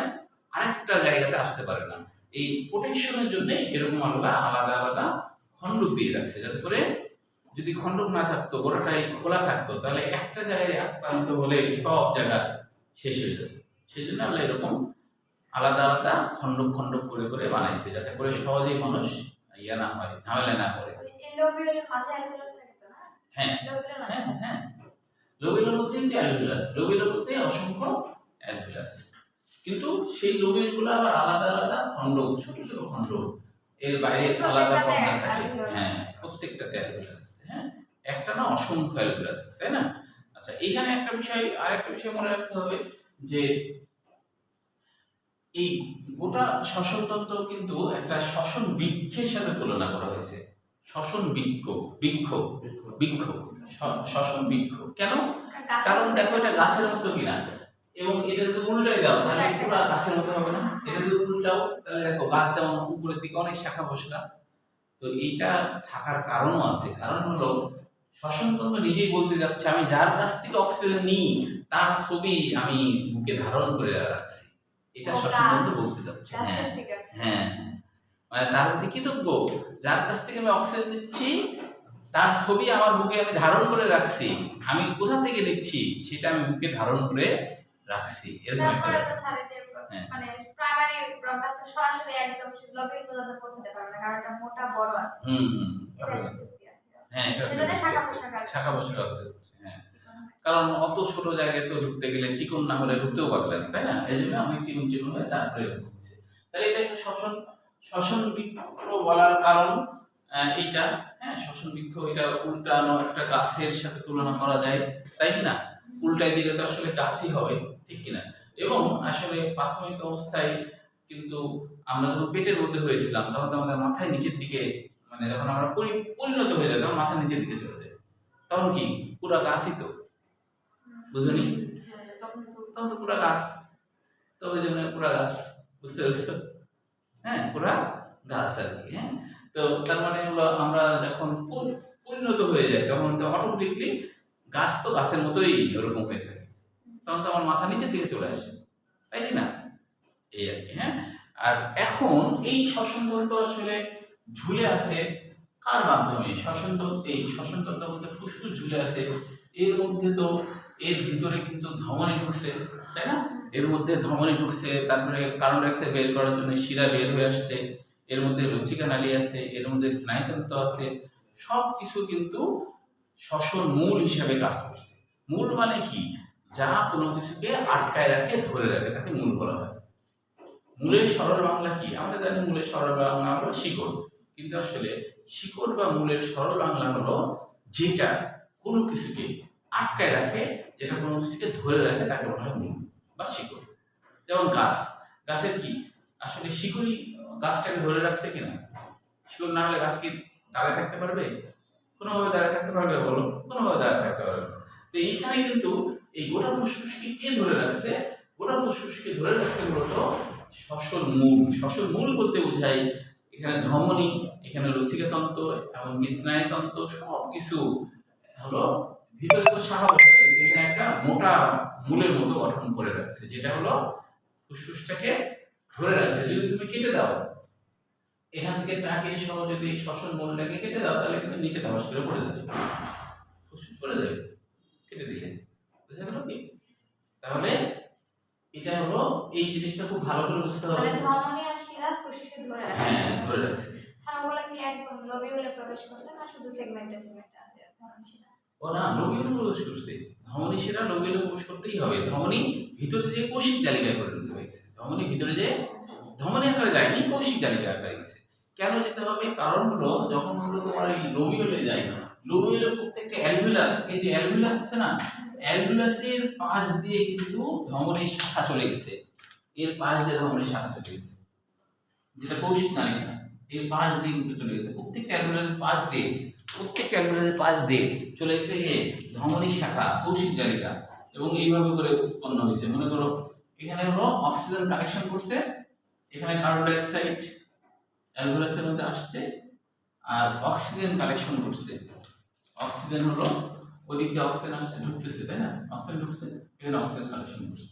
আরেকটা জায়গাতে আসতে পারে না। এই প্রোটেকশনের জন্য এরকম আলাদা আলাদা আলাদা খণ্ডক দিয়ে রাখছে, যাতে করে যদি খণ্ডক না থাকতো, গোড়াটাই খোলা থাকতো, তাহলে একটা জায়গায় আক্রান্ত হলে সব জায়গা শেষ হয়ে যাবে। সেই জন্য আল্লাহ এরকম আলাদা আলাদা খণ্ডক খণ্ডক করে করে বানাইছে, যাতে করে সহজেই মানুষ ইয়া না হয়, ঝামেলা না করে। এই লোবিউলের মাঝে অ্যালভিউলাস থাকে তো না? হ্যাঁ লোবিউলের মাঝে হ্যাঁ হ্যাঁ, লোবিউলের মধ্যেই তো অ্যালভিউলাস, লোবিউলের মধ্যে অসংখ্য অ্যালভিউলাস, কিন্তু সেই লোবিউলগুলো আবার আলাদা আলাদা খণ্ড, ছোট ছোট খণ্ড, এর বাইরে আলাদা পর্দা থাকে। হ্যাঁ, প্রত্যেকটাতে অ্যালভিউলাস আছে। হ্যাঁ, একটা না অসংখ্য অ্যালভিউলাস আছে, তাই না? আচ্ছা, এখানে একটা বিষয়, আরেকটা বিষয় মনে রাখতে হবে যে এই গোটা শ্বসনতন্ত্র কিন্তু একটা শ্বসন বৃক্ষের সাথে তুলনা করা হয়েছে। শ্বসন বৃক্ষ, বৃক্ষ, বৃক্ষ, শ্বসন বৃক্ষ। কেন? কারণ দেখো এটা গাছের মতো কিনা, এবং এটা যদি উল্টাই দাও তাহলে পুরো গাছের মতো হবে না। এটা যদি উল্টাও তাহলে দেখো গাছ যেমন উপরের দিকে অনেক শাখা পোশাখা। তো এইটা থাকার কারণও আছে, কারণ হলো শ্বসনতন্ত্র নিজেই বলতে যাচ্ছে আমি যার কাছ থেকে অক্সিজেন নিই তার ছবি আমি বুকে ধারণ করে রাখছি। এটা শ্বসনতন্ত্র বলতে যাচ্ছে। হ্যাঁ হ্যাঁ, মানে তার প্রতি কৃতজ্ঞ, যার কাছ থেকে আমি অক্সিজেন নিচ্ছি তার ছবি আমার বুকে আমি ধারণ করে রাখছি, আমি কোথা থেকে নিচ্ছি সেটা আমি বুকে ধারণ করে রাখছি। এরকম একটা তারপরে তো স্যার যে মানে প্রাইমারি ব্রঙ্কাস তো সরাসরি একদম লোবিউল পর্যন্ত পৌঁছাতে পারবে না, কারণ এটা মোটা বড় আছে। এটা একটা যুক্তি আছে। হ্যাঁ, এটা সেজন্য শাখা প্রশাখা শাখা পোশাখা হতে হচ্ছে। হ্যাঁ, কারণ অত ছোট জায়গায় তো ঢুকতে গেলে চিকন না হলে ঢুকতেও পারবে না, তাই না? এই জন্য আমি চিকন চিকন হয়ে তারপরে এরকম হয়েছে। তাহলে এটা একটা শ্বসন বৃক্ষ বলার কারণ এইটা। হ্যাঁ, শ্বসন বৃক্ষ, এটা উল্টানো একটা গাছের সাথে তুলনা করা যায়, তাই কি না? উল্টাই দিলে তো আসলে গাছই হবে, ঠিক কিনা? এবং আসলে প্রাথমিক অবস্থায় কিন্তু আমরা যখন পেটের মধ্যে হয়েছিলাম তখন তো আমাদের মাথায় নিচের দিকে, মানে যখন আমরা পরিণত হয়ে যায় তখন মাথা নিচের দিকে চলে যায়, তখন কি পুরা গাছই তো, বুঝলি? তখন তো পুরা গাছ, তো ওই জন্য পুরা গাছ, বুঝতে পারছো? হ্যাঁ, পুরা গাছ আর কি। হ্যাঁ, তো তার মানে হলো আমরা যখন পরিণত হয়ে যায় তখন তো অটোমেটিকলি গাছ তো গাছের মতোই ওরকম হয়ে থাকে, তখন তো আমার মাথা নিচের দিকে চলে আসে, তাই কি না? এই আর কি। হ্যাঁ, আর এখন এই শ্বসনতন্ত্র আসলে ঝুলে আছে কার মাধ্যমে? শ্বসনতন্ত্র, এই শ্বসনতন্ত্র মধ্যে ফুসফুস ঝুলে আছে, এর মধ্যে তো এর ভিতরে কিন্তু ধমনী ঢুকছে, তাই না? এর মধ্যে ধমনী ঢুকছে, তারপরে কার্বন ডাই অক্সাইড বের করার জন্য শিরা বের হয়ে আসছে, এর মধ্যে লসিকা নালী আছে, এর মধ্যে স্নায়ুতন্ত্র আছে, সব কিছু কিন্তু শ্বসন মূল হিসাবে কাজ করছে। মূল মানে কি? যা কোনো কিছুকে আটকায় রাখে, ধরে রাখে, তাকে মূল বলা হয়। মূলের সরল বাংলা কি? আমরা জানি মূলের সরল বাংলা হলো শিকড়, কিন্তু আসলে শিকড় বা মূলের সরল বাংলা হলো যেটা কোনো কিছুকে আটকায় রাখে, যেটা কোনো কিছুকে ধরে রাখে, তাকে বলা হয় মূল বা শিকড়। যেমন গাছ, গাছের কি আসলে শিকড়ই গাছটাকে ধরে রাখছে কিনা? শিকড় না হলে গাছ কি দাঁড়ায় থাকতে পারবে? কোনোভাবে দাঁড়ায় থাকতে পারবে? বলো, কোনোভাবে দাঁড়ায় থাকতে পারবে। তো এইখানে কিন্তু এই গোটা ফুসফুসকে কে ধরে রাখছে? গোটা ফুসফুসকে ধরে রাখছে মূলত শ্বসন মূল। শ্বসন মূল বলতে বোঝায় এখানে ধমনী, এখানে লসিকাতন্ত্র, এমনকি স্নায়ুতন্ত্র, সব কিছু হলো ভিতরে তো শাখা প্রশাখা, এখানে একটা মোটা মূলের মতো গঠন করে রাখছে, যেটা হলো ফুসফুসটাকে ধরে রাখছে। যদি তুমি কেটে দাও, এখান থেকে টাকে সহ যদি শ্বসন মূলটাকে কেটে দাও, তাহলে কিন্তু নিচে ধস করে পড়ে যাবে, ফুসফুস পড়ে যাবে কেটে দিলে। বুঝা গেল কি? তাহলে এটা হলো এই জিনিসটা খুব ভালো করে বুঝতে হবে। মানে ধমনী আর শিরা ফুসফুসে ধরে রাখে। হ্যাঁ, ধরে রাখছে। ছানাগুলো কি একদম লোবিউলে প্রবেশ করছে না শুধু সেগমেন্টে সেগমেন্টে আছে ধমনী শিরা? ও না, লোবিউলে প্রবেশ করছে। ধমনী শিরা লোবিউলে প্রবেশ করতেই হবে। ধমনী ভিতরে যে কোষিক জালিকায় পরিণত হয়েছে। ধমনী ভিতরে যে ধমনী আকারে যায়নি, কোষিক জালিকা আকারে গেছে। কেন যেতে হবে? কারণ হলো যখন হলো তোমার এই লোবিউলে যায়, লোবিউলের প্রত্যেকটা অ্যালভিউলাস, এই যে অ্যালভিউলাস আছে না, অ্যালভিউলাসের পাশ দিয়ে কিন্তু ধমনীর শাখা চলে গেছে। এর পাশ দিয়ে ধমনীর শাখা চলে গেছে, যেটা কৌশিক নালিকা, এর পাশ দিয়ে কিন্তু চলে গেছে। প্রত্যেকটা অ্যালভিউলাসের পাশ দিয়ে, প্রত্যেকটা অ্যালভিউলাসের পাশ দিয়ে চলে গেছে ধমনীর শাখা, কৌশিক জালিকা, এবং এইভাবে করে উৎপন্ন হয়েছে। মনে করো এখানে হলো অক্সিজেন কালেকশন করছে, এখানে কার্বন ডাই অক্সাইড অ্যালভিউলাসের মধ্যে আসছে, আর অক্সিজেন কালেকশন করছে। অক্সিজেন হলো ওদিক দিয়ে অক্সিজেন আসছে, ঢুকতেছে, তাই না? অক্সিজেন ঢুকছে, এখানে অক্সিজেন কালেকশন করছে।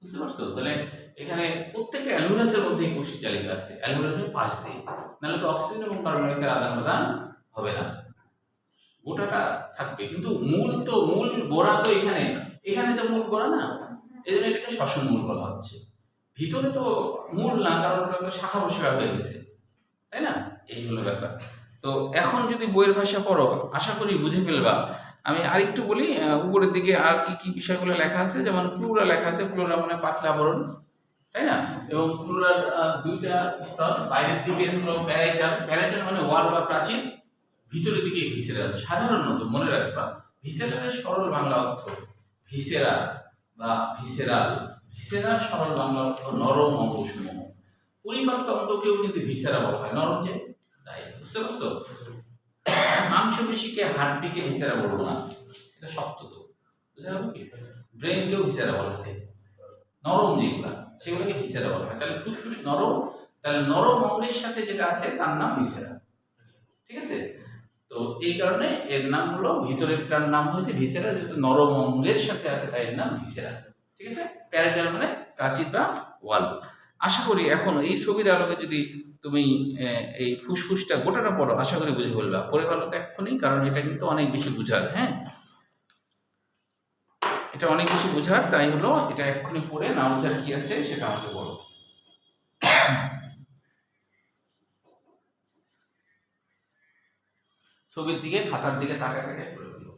বুঝতে পারছো? তাহলে এখানে প্রত্যেকটা অ্যালভিউলাসের মধ্যে কোষিক জালিকা আছে, অ্যালভিউলাসের পাশ দিয়ে, নাহলে তো অক্সিজেন এবং কার্বন ডাই অক্সাইডের আদান প্রদান হবে না, গোটাটা থাকবে। কিন্তু মূল তো, মূল গোড়া তো এখানে, এখানে তো মূল গোড়া না, এই জন্য এটাকে শ্বসন মূল বলা হচ্ছে। ভিতরে তো মূল না, কারণ ওটা তো শাখা প্রশাখা হয়ে গেছে, তাই না? এই হলো ব্যাপার। তো এখন যদি বইয়ের ভাষা পড়ো, আশা করি বুঝে ফেলবা। আমি আরেকটু বলি, উপরের দিকে আর কি কি বিষয়গুলো লেখা আছে, যেমন প্লুরা লেখা আছে। প্লুরা মানে পাতলা আবরণ, তাই না? এবং প্লুরার দুইটা স্তর, বাইরের দিকে হলো প্যারাইটাল, প্যারাইটাল মানে ওয়াল বা প্রাচীর, ভিতরের দিকে ভিসেরাল। সাধারণত মনে রাখবা, ভিসেরালের সরল বাংলা অর্থ ভিসেরা বা ভিসেরাল। ভিসেরার সরল বাংলা অর্থ নরম অঙ্গসমূহ। পরিপাক তন্ত্রকেও কিন্তু ভিসেরা বলা হয়, নরম যে, তাই। বুঝতে পারছো? মাংসপেশিকে, হাড্ডিকে ভিসেরা বলবো না, এটা শক্ত তো। বুঝা গেল কি? ব্রেনকেও ভিসেরা বলা হয়, নরম যেগুলা সেগুলোকে ভিসেরা বলা হয়। তাহলে ফুসফুস নরম, তাহলে নরম অঙ্গের সাথে যেটা আছে তার নাম ভিসেরা। ঠিক আছে? তো এই কারণে এর নাম হলো, ভিতরেরটার নাম হয়েছে ভিসেরা, যেহেতু নরম অঙ্গের সাথে আছে তাই এর নাম ভিসেরা। ঠিক আছে? প্যারাইটাল মানে প্রাচীর বা ওয়াল। আশা করি এখন এই ছবির আলোকে যদি তুমি এই ফুসফুসটা গোটাটা পড়ো, আশা করি বুঝে বলবা। পড়ে ভালো তো এক্ষুনি, কারণ এটা কিন্তু অনেক বেশি বুঝার। হ্যাঁ, এটা অনেক বেশি বুঝার, তাই হলো এটা এক্ষুনি পড়ে না বুঝার কি আছে সেটা আমাকে বলো। ছবির দিকে, খাতার দিকে তাকায় তাকায় পড়ে ফেলো।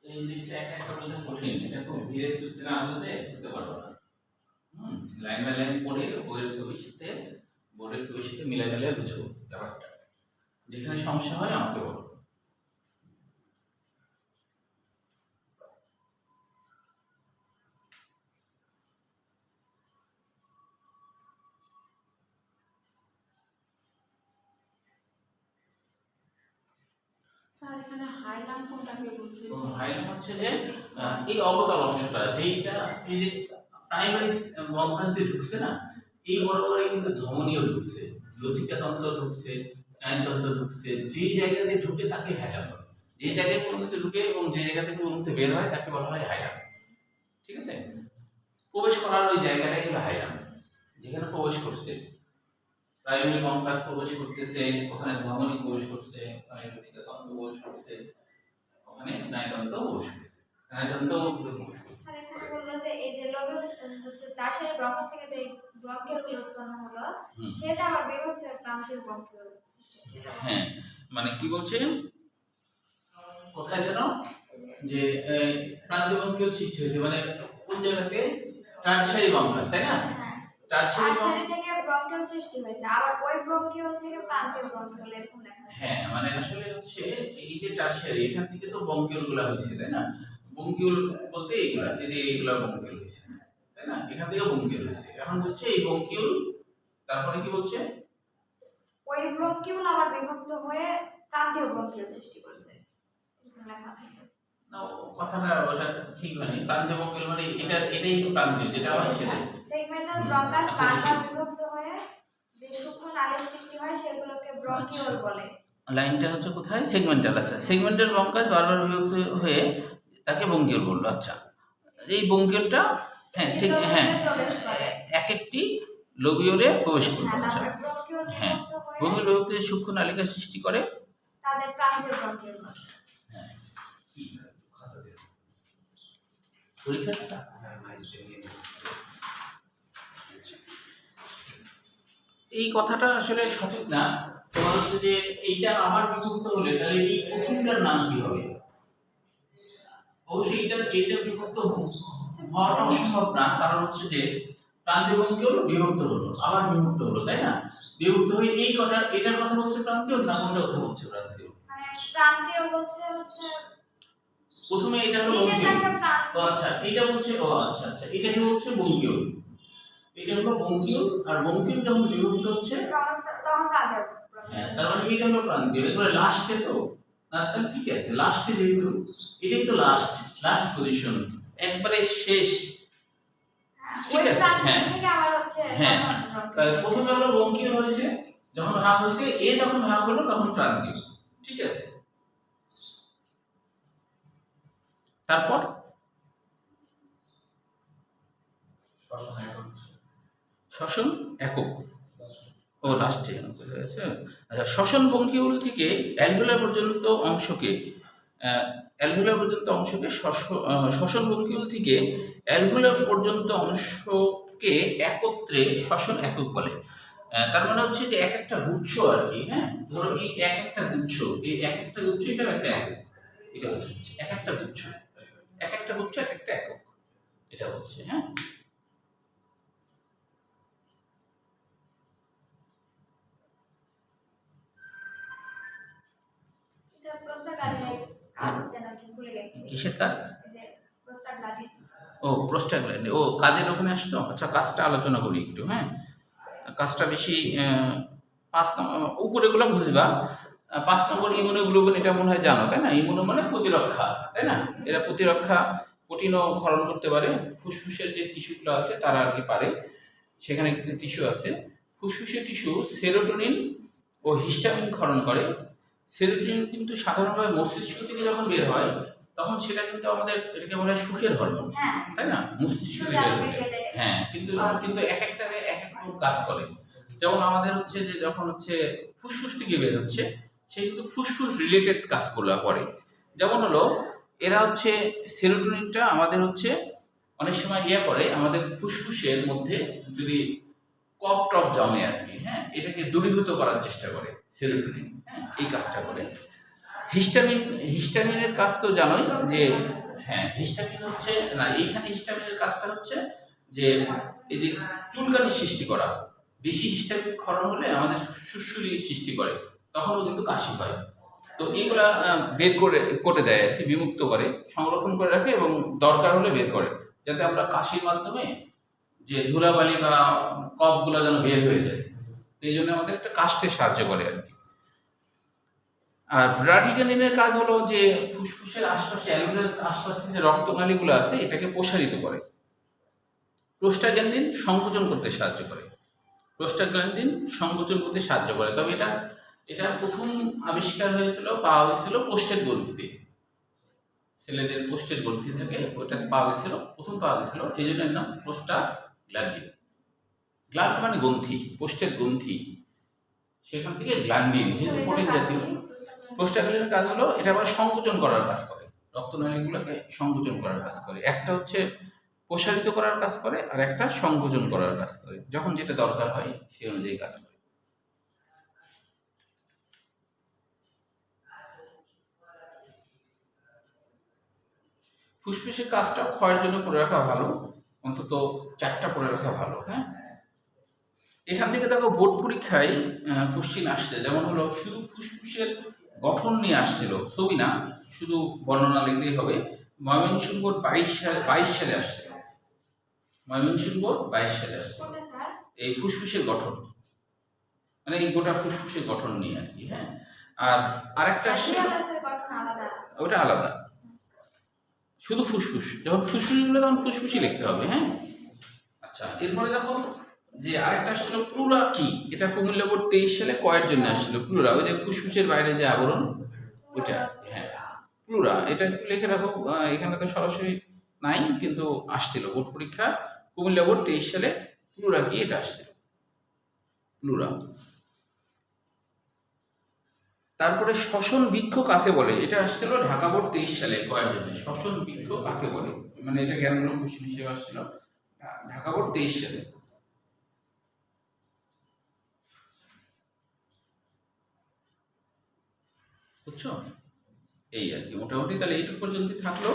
এই জিনিসটা একা একা বোঝা কঠিন, এটা খুব ধীরে সুস্থে না বুঝলে বুঝতে পারবো না। লাইন বাই লাইন পড়ে বইয়ের ছবির সাথে, বোর্ডের ছবির সাথে মিলাই মিলাই বুঝো ব্যাপারটা। যেখানে সমস্যা হয় আমাকে বলো। স্যার এখানে হাইলাম কোনটাকে বলছে? হাইলাম হচ্ছে যে এই অবতল অংশটা, যেইটা এই যে প্রাইমারি বক্ষাংশে ঢুকছে না, এই বরাবরে কিন্তু ধমনীও ঢুকছে, লসিকাতন্ত্র ঢুকছে, স্নায়ুতন্ত্র ঢুকছে, যে জায়গা দিয়ে ঢুকে তাকে হাইলাম বলে। যে জায়গায় কোনো কিছু ঢুকে এবং যে জায়গা থেকে কোনো কিছু বের হয় তাকে বলা হয় হাইলাম। ঠিক আছে, প্রবেশ করার ওই জায়গাটাই হলো হাইলাম, যেখানে প্রবেশ করছে প্রাইমারি কম্পাস প্রবেশ করতেছে, ওখানে ধমনী প্রবেশ করছে, ওখানে শিরাতন্ত্র প্রবেশ করছে, ওখানে স্নায়ুতন্ত্র প্রবেশ করছে, স্নায়ুতন্ত্র প্রবেশ করছে। স্যার এখানে বললো যে এই যে লোবিউল হচ্ছে টারশিয়ারি ব্রঙ্কাস থেকে যে ব্রঙ্কিওলগুলো উৎপন্ন হলো সেটা আবার বিভক্ত হয়ে প্রান্তীয় ব্রঙ্কিওল সৃষ্টি হয়েছে। হ্যাঁ, মানে কি বলছে কোথায় যেন যে প্রান্তীয় ব্রঙ্কিওল সৃষ্টি হয়েছে, মানে কোন জায়গাতে? টারশিয়ারি ব্রঙ্কাস, তাই না? টারশিয়ারি থেকে ব্রঙ্কিওল সৃষ্টি হয়েছে, আবার ওই ব্রঙ্কিওল থেকে প্রান্তীয় ব্রঙ্কিওল এরকম লেখা আছে। হ্যাঁ, মানে আসলে হচ্ছে এই যে টারশিয়ারি, এখান থেকে তো ব্রঙ্কিওল গুলা হয়েছে, তাই না? ব্রঙ্কিওল বলতে এইগুলা, এই যে এইগুলা ব্রঙ্কিওল হয়েছে, তাই না? এখান থেকে ব্রঙ্কিওল হয়েছে। এখন হচ্ছে এই ব্রঙ্কিওল, তারপরে কি বলছে? ওই ব্রঙ্কিওল আবার বিভক্ত হয়ে প্রান্তীয় ব্রঙ্কিওল সৃষ্টি করেছে, এরকম লেখা আছে। না, কথাটা ওটা ঠিক হয়নি। প্রান্তীয় ব্রঙ্কিওল মানে এটাই প্রান্তীয়, যেটা হয় সেটাই। সেগমেন্টাল ব্রঙ্কাস বারবার বিভক্ত হয়ে যে সূক্ষ্ম নালীর সৃষ্টি হয় সেগুলোকে ব্রঙ্কিওল বলে। লাইনটা হচ্ছে কোথায়? সেগমেন্টাল। আচ্ছা, সেগমেন্টাল ব্রঙ্কাস বারবার বিভক্ত হয়ে তাকে ব্রঙ্কিওল বললো। আচ্ছা, এই ব্রঙ্কিওলটা হ্যাঁ এক একটি লোবিওলে প্রবেশ করবে। আচ্ছা, হ্যাঁ, ব্রঙ্কিওল বিভক্ত হয়ে সূক্ষ্ম নালিকা সৃষ্টি করে তাদের প্রান্তীয় ব্রঙ্কিওল বলে। হ্যাঁ, পরীক্ষাটা এই কথাটা আসলে সঠিক না। তোমার হচ্ছে যে এইটা আবার বিভক্ত হলে তাহলে এই প্রথমটার নাম কি হবে? অবশ্যই এইটা বিভক্ত হওয়াটা অসম্ভব না, কারণ হচ্ছে যে প্রান্তীয় ব্রঙ্কিওল বিভক্ত হলো, আবার বিভক্ত হলো, তাই না? বিভক্ত হয়ে এই কটার, এটার কথা বলছে প্রান্তীয়, না কোনটা কথা বলছে প্রান্তীয়? মানে প্রান্তীয় বলছে হচ্ছে প্রথমে এটা হলো ব্রঙ্কিওল। ও আচ্ছা, এটা বলছে, ও আচ্ছা আচ্ছা, এটাকে বলছে ব্রঙ্কিওল। এটা হলো ব্রঙ্কিওল, আর ব্রঙ্কিওল যখন বিভক্ত হচ্ছে তখন প্রান্তীয়। হ্যাঁ, তার মানে এটা হলো প্রান্তীয়। এবারে লাস্টে তো না, তাহলে ঠিক আছে, লাস্টে যেহেতু এটাই তো লাস্ট পজিশন, একবারে শেষ। ঠিক আছে, হ্যাঁ হ্যাঁ, প্রথমে হলো ব্রঙ্কিওল হয়েছে, যখন ভাগ হয়েছে এ, যখন ভাগ হলো তখন প্রান্তীয়। ঠিক আছে, তারপর শ্বসন একক। ও লাস্টে হয়েছে। আচ্ছা, শ্বসন ব্রঙ্কিওল থেকে অ্যালভিওলার পর্যন্ত অংশকে শ্বসন ব্রঙ্কিওল থেকে অ্যালভিওলার পর্যন্ত অংশকে একত্রে শ্বসন একক বলে। তার মানে হচ্ছে যে এক একটা গুচ্ছ আর কি। হ্যাঁ, ধরো এই এক একটা গুচ্ছ, এটা একটা একক, এটা হচ্ছে এক একটা গুচ্ছ এক একটা একক, এটা বলছে। হ্যাঁ, কিসের কাজ? ও, প্রোস্টাগ্ল্যান্ডিন। ও, কাজের ওখানে আসছো। আচ্ছা, কাজটা আলোচনা করি একটু। হ্যাঁ, কাজটা বেশি 5 নম্বর উপরেগুলো বুঝবা। 5 নম্বর ইমিউনোগ্লোবিন, এটা মনে হয় জানো, তাই না? ইমিউনো মানে প্রতিরক্ষা, তাই না? এরা প্রতিরক্ষা প্রোটিনও ক্ষরণ করতে পারে। ফুসফুসের যে টিস্যুগুলো আছে তারা আর কি পারে, সেখানে কিছু টিস্যু আছে। ফুসফুসের টিস্যু সেরোটোনিন ও হিস্টামিন ক্ষরণ করে। সেরোটোনিন কিন্তু সাধারণভাবে মস্তিষ্ক থেকে যখন বের হয় তখন সেটা কিন্তু আমাদের, এটাকে বলা হয় সুখের হরমোন, তাই না? মস্তিষ্ক থেকে বের হয়। হ্যাঁ, কিন্তু এক একটা এক এক কাজ করে। যেমন আমাদের হচ্ছে যে যখন হচ্ছে ফুসফুস থেকে বের হচ্ছে, সে কিন্তু ফুসফুস রিলেটেড কাজগুলো করে। যেমন হলো এরা হচ্ছে সেরোটোনিনটা আমাদের হচ্ছে অনেক সময় করে আমাদের ফুসফুসের মধ্যে যদি কফ টপ জমে আর কি, হ্যাঁ, এটাকে দূরীভূত করার চেষ্টা করে সেরোটোনিন। হ্যাঁ, এই কাজটা করে। হিস্টামিনের কাজ তো জানোই যে, হ্যাঁ, হিস্টামিন হচ্ছে না, এইখানে হিস্টামিনের কাজটা হচ্ছে যে এই যে চুলকানি সৃষ্টি করা। বেশি হিস্টামিন ক্ষরণ হলে আমাদের সুরসুরি সৃষ্টি করে, তখনও কিন্তু কাশি হয়। তো এইগুলা বের করে দেয় আর কি, বিমুক্ত করে, সংরক্ষণ করে রাখে এবং দরকার হলে বের করে, যাতে আমরা কাশির মাধ্যমে যে ধুলাবালি বা কফগুলো যেন বের হয়ে যায়। তো এই জন্য আমাদের একটা কাশতে সাহায্য করে আর কি। আর ব্রাডিকানিনের কাজ হলো যে ফুসফুসের আশপাশে, অ্যালভিওলার আশপাশে যে রক্তনালীগুলো আছে এটাকে প্রসারিত করে। প্রোস্টাগ্ল্যান্ডিন সংকোচন করতে সাহায্য করে। তবে এটা এটা প্রথম আবিষ্কার হয়েছিল, পাওয়া গেছিল পোস্টেড গ্রন্থিতে। ছেলেদের পোস্টেড গ্রন্থি থাকে, ওটা পাওয়া গেছিল, প্রথম পাওয়া গেছিল, এই জন্য এর নাম প্রোস্টাগ্ল্যান্ডিন। গ্ল্যান্ড মানে গ্রন্থি, পোস্টেড গ্রন্থি, সেখান থেকে গ্ল্যান্ডিন যেহেতু প্রোটিন জাতীয়। প্রোস্টাগ্ল্যান্ডিনের কাজ হলো এটা আবার সংকোচন করার কাজ করে, রক্তনালীগুলোকে সংকোচন করার কাজ করে। একটা হচ্ছে প্রসারিত করার কাজ করে, আর একটা সংকোচন করার কাজ করে, যখন যেটা দরকার হয় সেই অনুযায়ী কাজ করে। ফুসফুসের কাজটা ক্ষয়ের জন্য করে রাখা ভালো, অন্তত 4টা করে রাখা ভালো। হ্যাঁ, এখান থেকে দেখো বোর্ড পরীক্ষায় কোশ্চিন আসছে, যেমন হলো শুধু ফুসফুসের গঠন নিয়ে আসছিল, ছবি না, শুধু বর্ণনা লিখলেই হবে। ময়মনসিংহ বোর্ড 22 সালে আসছিল, ময়মনসিংহ বোর্ড 22 সালে আসছিল এই ফুসফুসের গঠন, মানে এই গোটা ফুসফুসের গঠন নিয়ে আর কি। হ্যাঁ, আর আরেকটা আসছিল, ওটা আলাদা, শুধু ফুসফুস। যখন ফুসফুস গুলো তখন ফুসফুসই লিখতে হবে। হ্যাঁ, আচ্ছা, এরপরে দেখো যে আরেকটা আসছিল প্লুরা কি, এটা কুমিল্লা বোর্ড 23 সালে কয়ের জন্য আসছিল। প্লুরা ওই যে ফুসফুসের বাইরে যে আবরণ, ওইটা। হ্যাঁ, প্লুরা এটা একটু লিখে রাখো, এখানে তো সরাসরি নাই কিন্তু আসছিল বোর্ড পরীক্ষা কুমিল্লা বোর্ড 23 সালে। প্লুরা কি এটা আসছিল, প্লুরা। তারপরে শ্বসন বৃক্ষ কাকে বলে, এটা আসছিল ঢাকা বোর্ড 23 সালে কয়ের জন্য। শ্বসন বৃক্ষ কাকে বলে, মানে এটা জ্ঞানমূলক কোশ্চেন হিসেবে আসছিল ঢাকা বোর্ড 23 সালে। বুঝছো, এই আর কি মোটামুটি। তাহলে এইটুকু পর্যন্ত থাকলো।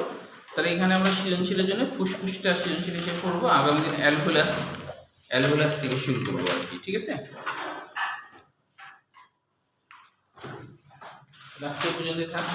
তাহলে এখানে আমরা সৃজনশীলের জন্য ফুসফুসটা সৃজনশীল হিসেবে পড়বো, আগামী দিন অ্যালভোলাস থেকে শুরু করবো আর কি। ঠিক আছে, লাস্ট পর্যন্ত থাক।